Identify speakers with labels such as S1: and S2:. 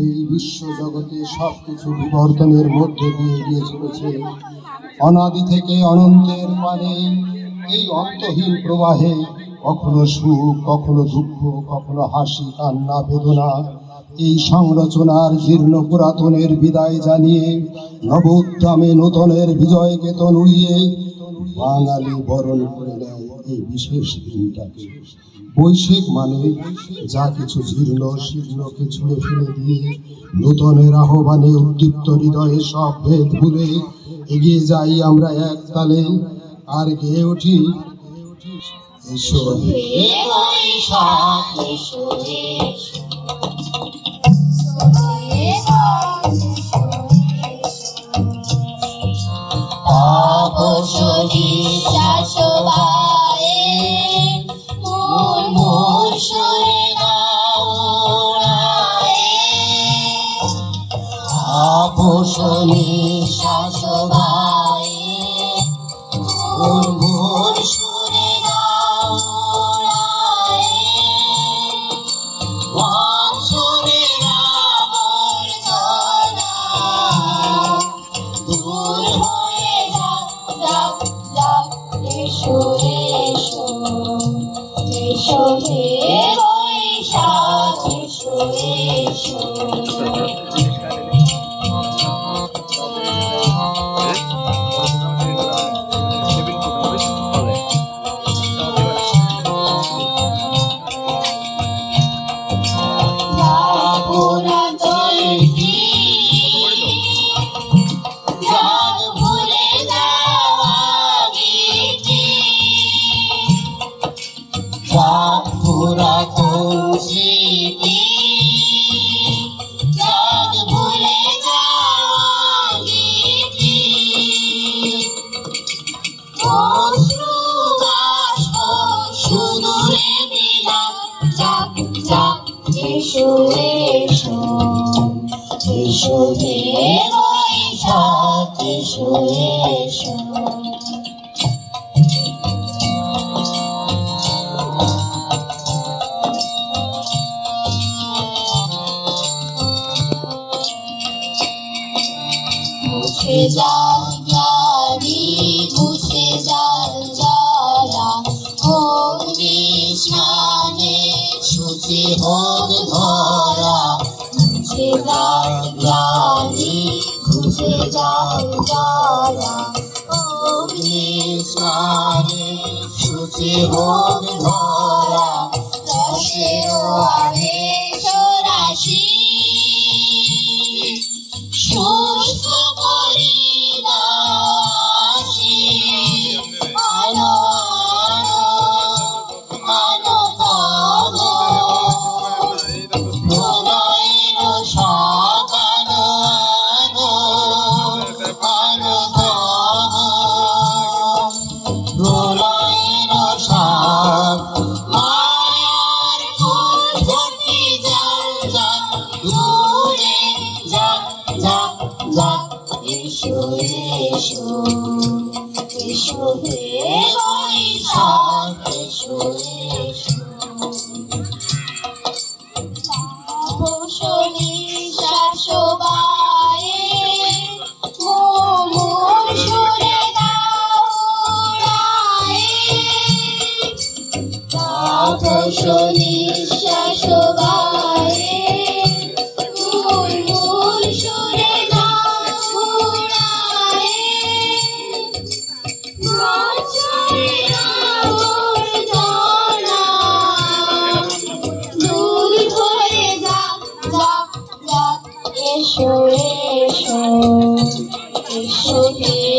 S1: এই বিশ্ব জগতে সবকিছু বিবর্তনের মধ্যে দিয়ে এগিয়ে চলেছে। অনাদি থেকে অনন্তের পানে এই অন্তহীন প্রবাহে কখনো সুখ, কখনো দুঃখ, কখনো হাসি, কান্না, বেদনা, এই সংরচনার জীর্ণ পুরাতনের বিদায় জানিয়ে নব উদ্যমে নূতনের বিজয় কেতন উড়িয়ে বাঙালি বরণ করে নেয় এই বিশেষ দিনটাকে। বৈশ্বিক মানে যা কিছু জীর্ণ শীর্ণকে ছুঁড়ে ফেলে দিয়ে নূতনের আহ্বানে উদ্দীপ্ত হৃদয়ে সব ভেদ ভুলে এগিয়ে যাই আমরা এক তালে আর গেয়ে উঠি এসো হে বৈশাখ, এসো হে
S2: তাপসী শাশ্ববায়ে মুর্মুর সুরে গাও রায়ে। তাপসী শাশ্ববায়ে মুর্মুর সুরে গাও রায়ে। বৎসরের আবর্জনা দূর হয়ে যাক যাক যাক। এসো এসো এসো হে বৈশাখ, এসো এসো। পুরাতন স্মৃতি জাগ ভুলে যাওয়া গীতি। অশ্রু বাষ্প সুদূরে বিলাপ যাক যাক। এসো এসো এসো হে বৈশাখ, এসো এসো। মুছে যাক গ্লানি, মুছে যাক জ্বালা, অগ্নি স্নানে শুচি হোক ধরা। মুছে যাক গ্লানি, মুছে যাক জ্বালা, অগ্নি স্নানে শুচি হোক ধরা। রসের আবেশ রাশি সুস্থ করি দাসী। আনো আনো তব প্রণয়ের শাক, আনো আনো তব প্রণয়ের শাক। মায়ার ফুল ভর্তি যাক যাক দূরে যাক যাক যাক। এসো এসো এসো হে বৈশাখ, এসো এসো। তাপসী শাশ্ববায়ে মুর্মুর সুরে গাও রায়ে। তাপসী শাশ্ববায়ে মুর্মুর সুরে গাও রায়ে। বৎসরের আবর্জনা দূর হয়ে যাক যাক যাক। এসো এসো এসো হে